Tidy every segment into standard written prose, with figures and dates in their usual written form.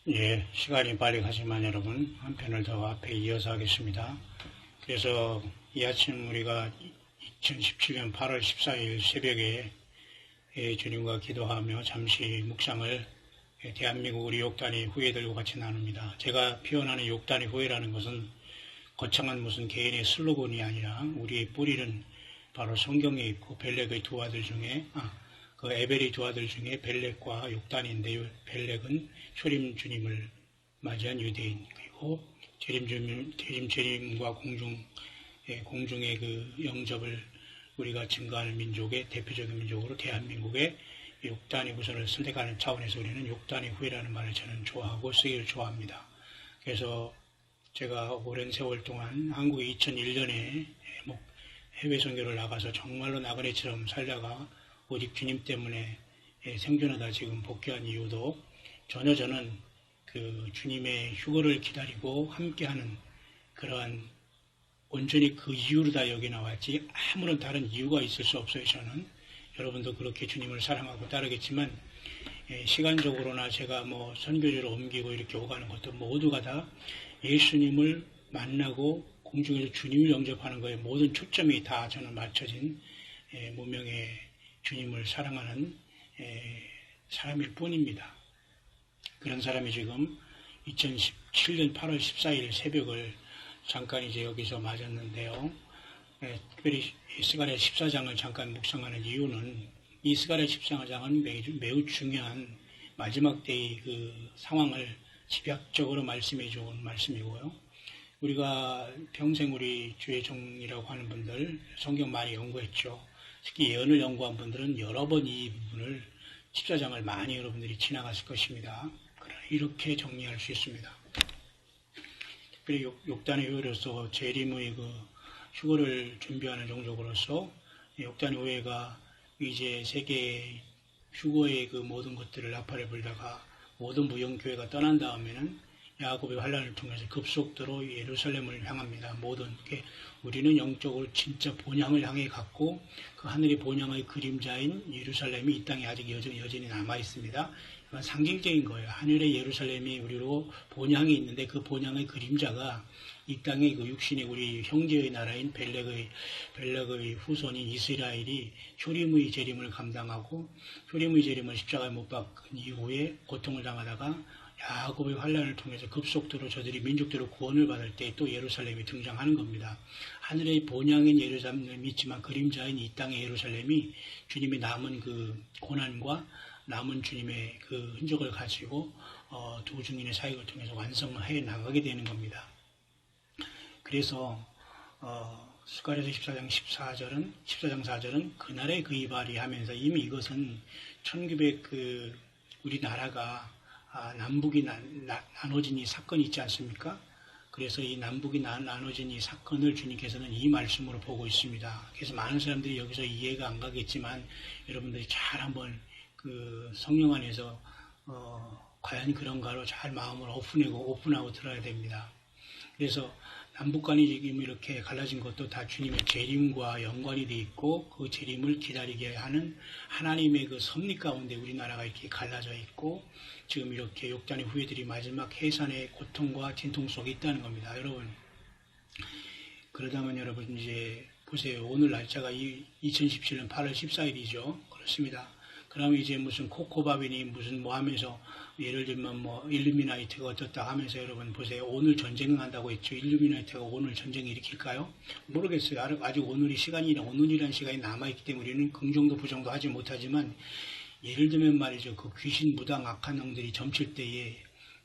예, 시간이 빨리 가지만 여러분 한 편을 더 앞에 이어서 하겠습니다. 그래서 이 아침 우리가 2017년 8월 14일 새벽에 주님과 기도하며 잠시 묵상을 대한민국 우리 욕단의 후예들과 같이 나눕니다. 제가 표현하는 욕단의 후예라는 것은 거창한 무슨 개인의 슬로건이 아니라 우리의 뿌리는 바로 성경에 있고 벨렉의 두 아들 중에 그 에벨의 두 아들 중에 벨렉과 욕단인데요. 벨렉은 초림 주님을 맞이한 유대인, 그리고 재림과 공중의 그 영접을 우리가 증거하는 민족의 대표적인 민족으로 대한민국의 욕단의 후손을 선택하는 차원에서 우리는 욕단의 후예라는 말을 저는 좋아하고 쓰기를 좋아합니다. 그래서 제가 오랜 세월 동안 한국에 2001년에 해외 선교를 나가서 정말로 나그네처럼 살다가 오직 주님 때문에 생존하다 지금 복귀한 이유도 전혀 저는 그 주님의 휴거를 기다리고 함께하는 그러한 온전히 그 이유로 다 여기 나왔지 아무런 다른 이유가 있을 수 없어요. 저는 여러분도 그렇게 주님을 사랑하고 따르겠지만 시간적으로나 제가 뭐 선교지로 옮기고 이렇게 오가는 것도 모두가 다 예수님을 만나고 공중에서 주님을 영접하는 거에 모든 초점이 다 저는 맞춰진 무명의 주님을 사랑하는 사람일 뿐입니다. 그런 사람이 지금 2017년 8월 14일 새벽을 잠깐 이제 여기서 맞았는데요. 특별히 스가랴 14장을 잠깐 묵상하는 이유는 이 스가랴 14장은 매우 중요한 마지막 때의 그 상황을 집약적으로 말씀해 준 말씀이고요. 우리가 평생 우리 주의 종이라고 하는 분들 성경 많이 연구했죠. 특히 예언을 연구한 분들은 여러 번 이 부분을 14장을 많이 여러분들이 지나갔을 것입니다. 그러나 이렇게 정리할 수 있습니다. 특별히 욕단의 후예로서 재림의 그 휴거를 준비하는 종족으로서 욕단의 후예가 이제 세계 휴거의 그 모든 것들을 나팔에 불다가 모든 무용교회가 떠난 다음에는 야곱의 환란을 통해서 급속도로 예루살렘을 향합니다. 모든 게 우리는 영적으로 진짜 본향을 향해 갔고 그 하늘의 본향의 그림자인 예루살렘이 이 땅에 아직 여전히 남아 있습니다. 이건 상징적인 거예요. 하늘의 예루살렘이 우리로 본향이 있는데 그 본향의 그림자가 이 땅의 그 육신의 우리 형제의 나라인 벨렉의 후손인 이스라엘이 초림의 재림을 감당하고 초림의 재림을 십자가에 못 박은 이후에 고통을 당하다가 야곱의 환란을 통해서 급속도로 저들이 민족대로 구원을 받을 때 또 예루살렘이 등장하는 겁니다. 하늘의 본향인 예루살렘이 있지만 그림자인 이 땅의 예루살렘이 주님의 남은 그 고난과 남은 주님의 그 흔적을 가지고 두 증인의 사역을 통해서 완성해 나가게 되는 겁니다. 그래서 스가랴서 14장 4절은 그날의 그 이발이 하면서 이미 이것은 1900 우리나라가 남북이 나눠진 이 사건이 있지 않습니까? 그래서 이 남북이 나눠진 이 사건을 주님께서는 이 말씀으로 보고 있습니다. 그래서 많은 사람들이 여기서 이해가 안 가겠지만 여러분들이 잘 한번 그 성령 안에서 과연 그런가로 잘 마음을 오픈하고 들어야 됩니다. 그래서 남북 간이 지금 이렇게 갈라진 것도 다 주님의 재림과 연관이 돼 있고 그 재림을 기다리게 하는 하나님의 그 섭리 가운데 우리나라가 이렇게 갈라져 있고 지금 이렇게 욕단의 후예들이 마지막 해산의 고통과 진통 속에 있다는 겁니다. 여러분, 그러다면 여러분 이제 보세요. 오늘 날짜가 2017년 8월 14일이죠. 그렇습니다. 그러면 이제 무슨 코코바빈이 무슨 뭐 하면서 예를 들면 뭐 일루미나이트가 어떻다 하면서 여러분 보세요. 오늘 전쟁을 한다고 했죠. 일루미나이트가 오늘 전쟁을 일으킬까요? 모르겠어요. 아직 오늘이라는 시간이 남아있기 때문에 우리는 긍정도 부정도 하지 못하지만 예를 들면 말이죠. 그 귀신 무당 악한 영들이 점칠 때에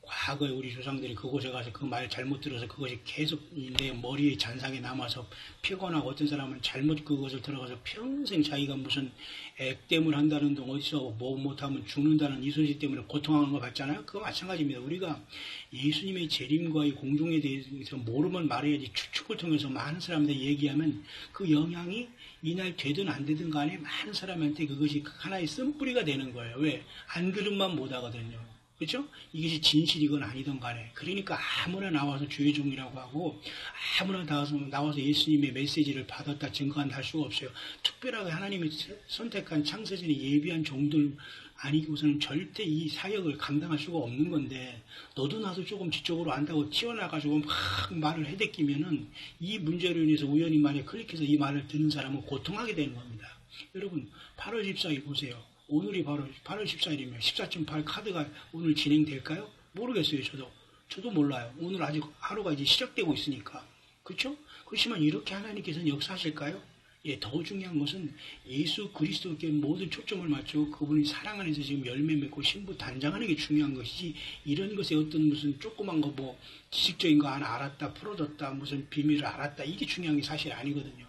과거에 우리 조상들이 그곳에 가서 그 말 잘못 들어서 그것이 계속 내 머리에 잔상에 남아서 피곤하고 어떤 사람은 잘못 그것을 들어가서 평생 자기가 무슨 액땜을 한다는 둥 어디서 뭐 못하면 죽는다는 이 소식 때문에 고통하는 거 같잖아요. 그거 마찬가지입니다. 우리가 예수님의 재림과 이 공중에 대해서 모르면 말해야지 추측을 통해서 많은 사람들이 얘기하면 그 영향이 이날 되든 안 되든 간에 많은 사람한테 그것이 하나의 쓴뿌리가 되는 거예요. 왜? 안 들은만 못 하거든요. 그렇죠? 이것이 진실이건 아니든 간에. 그러니까 아무나 나와서 주의 종이라고 하고 아무나 나와서 예수님의 메시지를 받았다 증거한다 할 수가 없어요. 특별하게 하나님이 선택한 창세전에 예비한 종들 아니고서는 절대 이 사역을 감당할 수가 없는 건데 너도 나도 조금 지적으로 안다고 튀어나가지고 막 말을 해대끼면은 이 문제로 인해서 우연히 만약 클릭해서 이 말을 듣는 사람은 고통하게 되는 겁니다. 여러분 8월 14일 보세요. 오늘이 바로 8월 14일이면 14.8 카드가 오늘 진행될까요? 모르겠어요. 저도 몰라요. 오늘 아직 하루가 이제 시작되고 있으니까. 그렇죠? 그렇지만 이렇게 하나님께서는 역사하실까요? 예, 더 중요한 것은 예수 그리스도께 모든 초점을 맞추고 그분이 사랑 안에서 지금 열매 맺고 신부 단장하는 게 중요한 것이지 이런 것에 어떤 무슨 조그만 거 뭐 지식적인 거 하나 알았다 풀어뒀다 무슨 비밀을 알았다 이게 중요한 게 사실 아니거든요.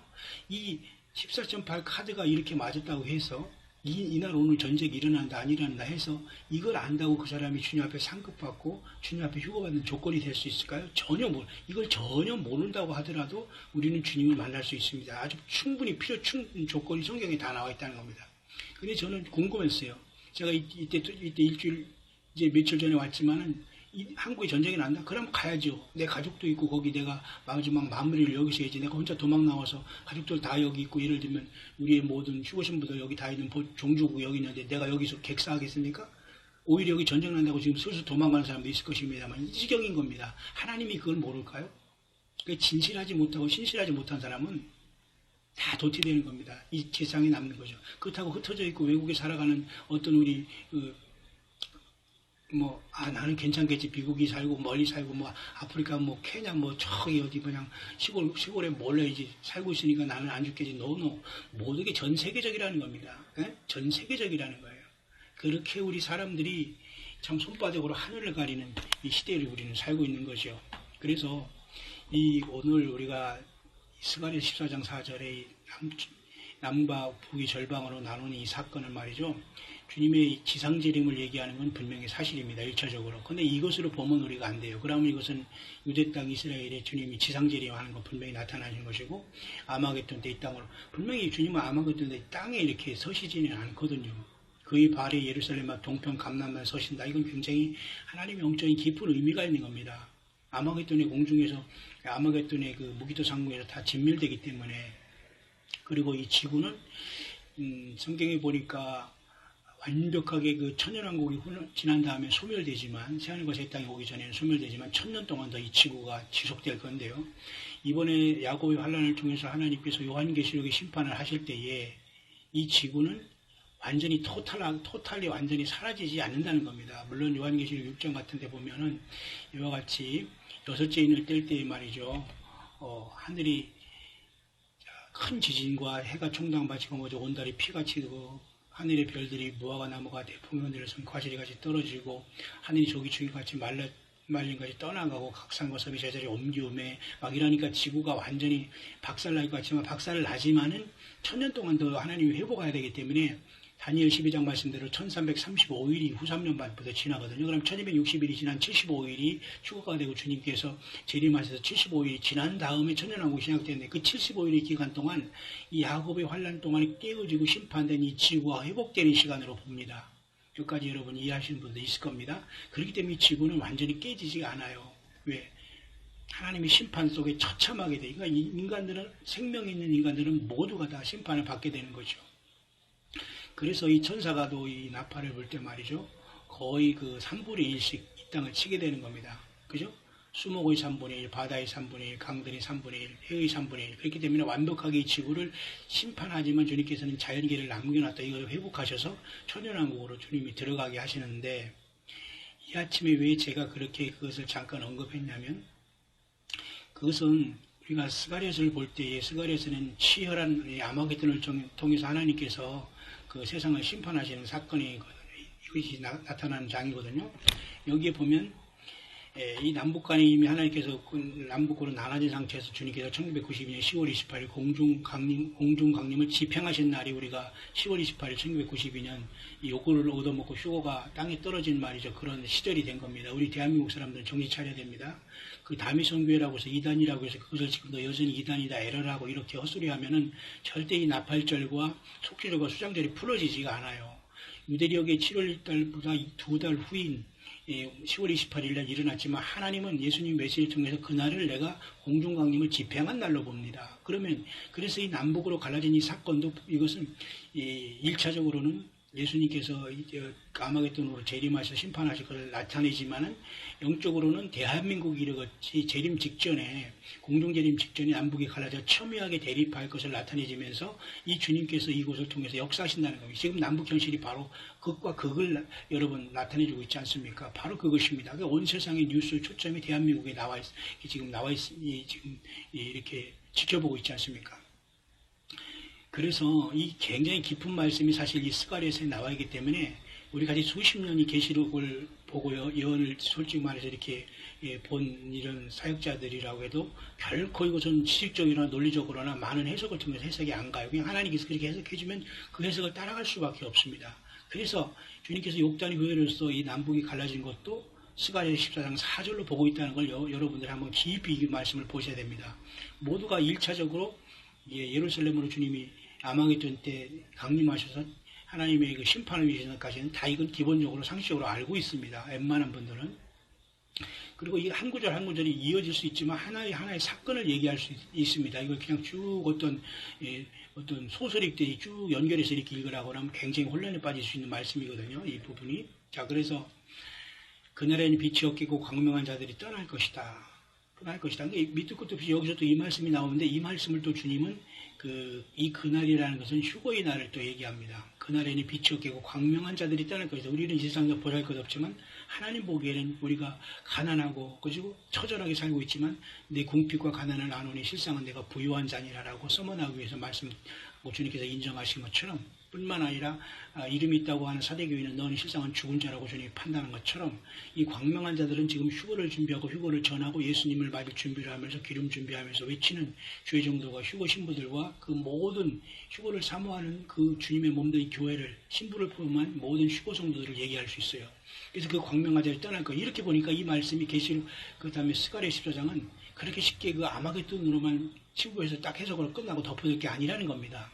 이 14.8 카드가 이렇게 맞았다고 해서 이날 오늘 전쟁이 일어난다 안 일어난다 해서 이걸 안다고 그 사람이 주님 앞에 상급받고 주님 앞에 휴거받는 조건이 될 수 있을까요? 이걸 전혀 모른다고 하더라도 우리는 주님을 만날 수 있습니다. 아주 충분히 조건이 성경에 다 나와 있다는 겁니다. 근데 저는 궁금했어요. 제가 이때 일주일 이제 며칠 전에 왔지만은 한국에 전쟁이 난다? 그럼 가야죠. 내 가족도 있고 거기 내가 마지막 마무리를 여기서 해야지. 내가 혼자 도망 나와서 가족들 다 여기 있고 예를 들면 우리의 모든 휴거신부들 여기 다 있는 종주국 여기 있는데 내가 여기서 객사하겠습니까? 오히려 여기 전쟁 난다고 지금 슬슬 도망가는 사람도 있을 것입니다만 이 지경인 겁니다. 하나님이 그걸 모를까요? 진실하지 못하고 신실하지 못한 사람은 다 도태되는 겁니다. 이 세상에 남는 거죠. 그렇다고 흩어져 있고 외국에 살아가는 어떤 우리 나는 괜찮겠지. 미국이 살고, 멀리 살고, 아프리카, 케냐, 저기 어디 그냥 시골에 몰래 이제 살고 있으니까 나는 안 죽겠지. 모든 게 전 세계적이라는 겁니다. 예? 전 세계적이라는 거예요. 그렇게 우리 사람들이 참 손바닥으로 하늘을 가리는 이 시대를 우리는 살고 있는 거죠. 그래서 오늘 우리가 스가랴 14장 4절에 남과 북이 절방으로 나누는 이 사건을 말이죠. 주님의 지상재림을 얘기하는 건 분명히 사실입니다. 1차적으로. 근데 이것으로 보면 우리가 안 돼요. 그러면 이것은 유대 땅 이스라엘에 주님이 지상재림하는 거 분명히 나타나는 것이고 아마겟돈 때 이 땅으로 분명히 주님은 아마겟돈 때 땅에 이렇게 서시지는 않거든요. 그의 발에 예루살렘과 동편 감남만 서신다. 이건 굉장히 하나님의 영적인 깊은 의미가 있는 겁니다. 아마겟돈의 공중에서 아마겟돈의 그 무기도 상공에서 다 진멸되기 때문에 그리고 이 지구는 성경에 보니까 완벽하게 그 천년왕국이 지난 다음에 소멸되지만 새하늘과 새 땅이 오기 전에는 소멸되지만 1000년 동안 더 이 지구가 지속될 건데요. 이번에 야곱의 환란을 통해서 하나님께서 요한계시록의 심판을 하실 때에 이 지구는 완전히 토탈리 완전히 사라지지 않는다는 겁니다. 물론 요한계시록 6장 같은 데 보면은 이와 같이 여섯째 인을 뗄 때에 말이죠. 하늘이 큰 지진과 해가 총당받치고 온달이 피같이 되고 하늘의 별들이 무화과 나무가 대풍을 내려서 과실이같이 떨어지고 하늘이 조기충이같이 말린같이 떠나가고 각산과 섬이 제자리에 옮기움에 막 이러니까 지구가 완전히 박살날 것 같지만 박살을 나지만은 1000년 동안 더 하나님이 회복해야 되기 때문에 다니엘 12장 말씀대로 1335일이 후 3년반부터 지나거든요. 그럼 1260일이 지난 75일이 휴거가 되고 주님께서 재림하셔서 75일이 지난 다음에 천년왕국이 시작되는데 그 75일의 기간 동안 이 야곱의 환란 동안에 깨어지고 심판된 이 지구가 회복되는 시간으로 봅니다. 여기까지 여러분 이해하시는 분도 있을 겁니다. 그렇기 때문에 이 지구는 완전히 깨지지가 않아요. 왜? 하나님의 심판 속에 처참하게 돼. 그러니까 인간들은 생명 있는 인간들은 모두가 다 심판을 받게 되는 거죠. 그래서 이 천사가도 이 나팔을 불 때 말이죠. 거의 그 3분의 1씩 이 땅을 치게 되는 겁니다. 그죠? 수목의 3분의 1, 바다의 3분의 1, 강들의 3분의 1, 해의 3분의 1. 그렇기 때문에 완벽하게 이 지구를 심판하지만 주님께서는 자연계를 남겨놨다. 이걸 회복하셔서 천연왕국으로 주님이 들어가게 하시는데 이 아침에 왜 제가 그렇게 그것을 잠깐 언급했냐면 그것은 우리가 스가랴서를 볼 때에 스가랴서는 치열한 아마겟돈을 통해서 하나님께서 그 세상을 심판하시는 사건이 이것이 나타나는 장이거든요. 여기에 보면 이 남북간이 이미 하나님께서 남북으로 나눠진 상태에서 주님께서 1992년 10월 28일 공중강림을 집행하신 날이 우리가 10월 28일 1992년 요구를 얻어먹고 휴거가 땅에 떨어진 말이죠. 그런 시절이 된 겁니다. 우리 대한민국 사람들은 정신 차려야 됩니다. 그 다미선교회라고 해서 이단이라고 해서 그것을 지금도 여전히 이단이다 에러라고 이렇게 헛소리하면은 절대 이 나팔절과 속죄절과 수장절이 풀어지지가 않아요. 유대력의 7월 1달보다 2달 후인 10월 28일 날 일어났지만 하나님은 예수님 메시지를 통해서 그날을 내가 공중강림을 집행한 날로 봅니다. 그래서 이 남북으로 갈라진 이 사건도 이것은 1차적으로는 예수님께서 아마겟돈으로 재림하셔서 심판하실 것을 나타내지만은 영적으로는 대한민국이 이르같이 재림 직전에 공중재림 직전에 남북이 갈라져 첨예하게 대립할 것을 나타내지면서 이 주님께서 이곳을 통해서 역사하신다는 겁니다. 지금 남북 현실이 바로 극과 극을 여러분 나타내주고 있지 않습니까? 바로 그것입니다. 온 세상의 뉴스 초점이 대한민국에 지금 이렇게 지켜보고 있지 않습니까? 그래서 이 굉장히 깊은 말씀이 사실 이 스가랴서에 나와 있기 때문에 우리 같이 수십 년이 계시록을 보고요, 예언을 솔직히 말해서 이렇게 본 이런 사역자들이라고 해도 결코 이것은 지식적이거나 논리적으로나 많은 해석을 통해서 해석이 안 가요. 그냥 하나님께서 그렇게 해석해주면 그 해석을 따라갈 수밖에 없습니다. 그래서 주님께서 욕단의 교회로서 이 남북이 갈라진 것도 스가랴 14장 4절로 보고 있다는 걸 여러분들이 한번 깊이 이 말씀을 보셔야 됩니다. 모두가 1차적으로 예루살렘으로 주님이 아마겟돈 때 강림하셔서 하나님의 그 심판을 위해서까지는 다 이건 기본적으로 상식적으로 알고 있습니다. 웬만한 분들은. 그리고 이 한 구절 한 구절이 이어질 수 있지만 하나의 사건을 얘기할 수 있습니다. 이걸 그냥 쭉 어떤 소설읽듯이 쭉 연결해서 이렇게 읽으라고 하면 굉장히 혼란에 빠질 수 있는 말씀이거든요. 이 부분이. 자, 그래서 그날에는 빛이 없겠고 광명한 자들이 떠날 것이다. 밑도 끝도 없이 여기서 또 이 말씀이 나오는데 이 말씀을 또 주님은 이 그날이라는 것은 휴거의 날을 또 얘기합니다. 그날에는 빛이 없겠고 광명한 자들이 떠날 것이다. 우리는 이 세상에서 보잘 것 없지만 하나님 보기에는 우리가 가난하고 그리고 처절하게 살고 있지만 내 궁핍과 가난을 나누니 실상은 내가 부유한 자니라라고 서문하기 위해서 주님께서 인정하신 것처럼 뿐만 아니라 이름이 있다고 하는 사대교인은 너는 실상은 죽은 자라고 주님이 판단한 것처럼 이 광명한 자들은 지금 휴거를 준비하고 휴거를 전하고 예수님을 맞을 준비를 하면서 기름 준비하면서 외치는 주의 종들과 휴거 신부들과 그 모든 휴거를 사모하는 그 주님의 몸된 교회를 신부를 포함한 모든 휴거 성도들을 얘기할 수 있어요. 그래서 그 광명한 자들이 떠날 거예요. 이렇게 보니까 이 말씀이 계시록 그 다음에 스가랴 14장은 그렇게 쉽게 그 아마겟돈으로만 치부해서 딱 해석으로 끝나고 덮어둘 게 아니라는 겁니다.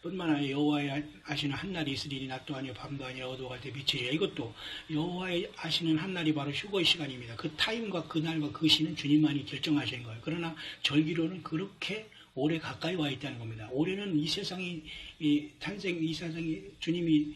뿐만 아니라 여호와의 아시는 한날이 있으리니 낮도 아니요 밤도 아니라 어두워 갈 때 빛이리라. 이것도 여호와의 아시는 한날이 바로 휴거의 시간입니다. 그 타임과 그 날과 그 시는 주님만이 결정하신 거예요. 그러나 절기로는 그렇게 오래 가까이 와 있다는 겁니다. 올해는 이 세상이 이 세상이 주님이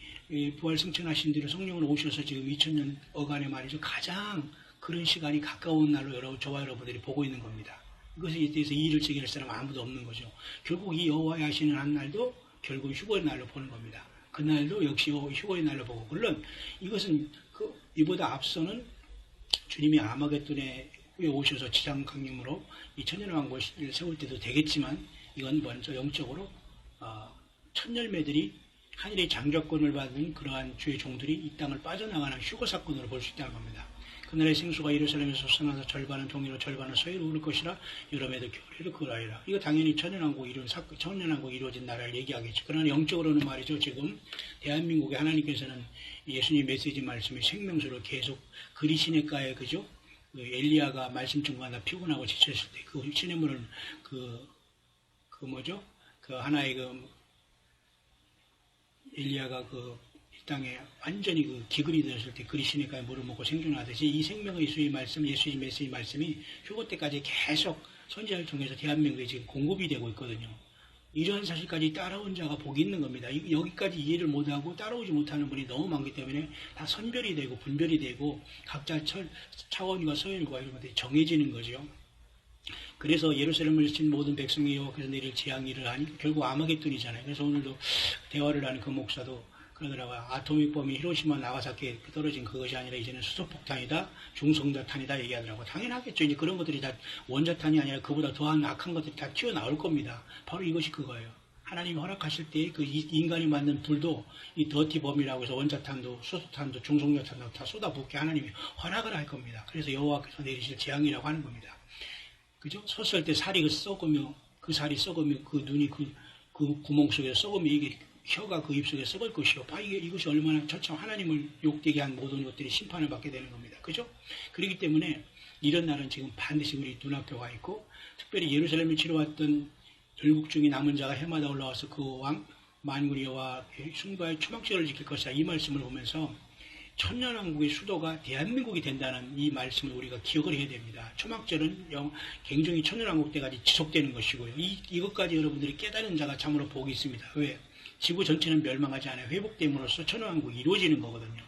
부활 승천하신 뒤로 성령으로 오셔서 지금 2000년 어간에 말이죠. 가장 그런 시간이 가까운 날로 저와 여러분들이 보고 있는 겁니다. 이것에 대해서 이의를 제기할 사람은 아무도 없는 거죠. 결국 이 여호와의 하시는 한 날도 결국 휴거의 날로 보는 겁니다. 그날도 역시 휴거의 날로 보고, 물론 이것은 이보다 앞서는 주님이 아마겟돈에 후에 오셔서 지상 강림으로 이 천년왕국을 세울 때도 되겠지만 이건 먼저 영적으로 천열매들이 하늘의 장자권을 받은 그러한 주의 종들이 이 땅을 빠져나가는 휴거 사건으로 볼 수 있다는 겁니다. 그날의 생수가 예루살렘에서 솟아나서 절반은 동해로 절반은 서해로 흐를 것이라 여름에도 겨울에도 그러하리라. 이거 당연히 천년왕국이 이루어진 나라를 얘기하겠죠. 그러나 영적으로는 말이죠. 지금 대한민국의 하나님께서는 예수님 메시지 말씀이 생명수로 계속 그리 시냇가에 그죠? 엘리야가 말씀 중간에 피곤하고 지쳤을 때 그 시냇물은 하나의 엘리야가 이 땅에 완전히 기근이 되었을 때 그리 시냇가에 물을 먹고 생존하듯이 이 생명의 수의 말씀, 예수님 메시지 말씀이 휴거 때까지 계속 선지자를 통해서 대한민국에 지금 공급이 되고 있거든요. 이러한 사실까지 따라온 자가 복이 있는 겁니다. 여기까지 이해를 못하고 따라오지 못하는 분이 너무 많기 때문에 다 선별이 되고 분별이 되고 각자 차원과 서열과 이런 것들이 정해지는 거죠. 그래서 예루살렘을 친 모든 백성이 여호와께서 내릴 재앙이를 하니 결국 아마겟돈이잖아요. 그래서 오늘도 대화를 하는 그 목사도 그러더라고요. 아토믹 bom이 히로시마 나가사키에 떨어진 그것이 아니라 이제는 수소폭탄이다, 중성자탄이다 얘기하더라고요. 당연하겠죠. 이제 그런 것들이 다 원자탄이 아니라 그보다 더한 악한 것들이 다 튀어나올 겁니다. 바로 이것이 그거예요. 하나님이 허락하실 때 그 인간이 만든 불도 이 더티 범이라고 해서 원자탄도 수소탄도 중성자탄도 다 쏟아붓게 하나님이 허락을 할 겁니다. 그래서 여호와께서 내리실 재앙이라고 하는 겁니다. 그죠? 섰을 때 살이 썩으며 그 살이 썩으며 그 눈이 그 구멍 속에 썩으며 이게 혀가 그 입속에 썩을 것이요. 이것이 얼마나 처참 하나님을 욕되게 한 모든 것들이 심판을 받게 되는 겁니다. 그죠? 그렇기 때문에 이런 날은 지금 반드시 우리 눈앞에 와 있고, 특별히 예루살렘을 치러왔던 열국 중에 남은 자가 해마다 올라와서 그 왕, 만군이 여호와 숭배의 초막절을 지킬 것이다. 이 말씀을 보면서 천년왕국의 수도가 대한민국이 된다는 이 말씀을 우리가 기억을 해야 됩니다. 초막절은 굉장히 천년왕국 때까지 지속되는 것이고요. 이것까지 여러분들이 깨달은 자가 참으로 복이 있습니다. 왜? 지구 전체는 멸망하지 않아요. 회복됨으로써 천년왕국이 이루어지는 거거든요.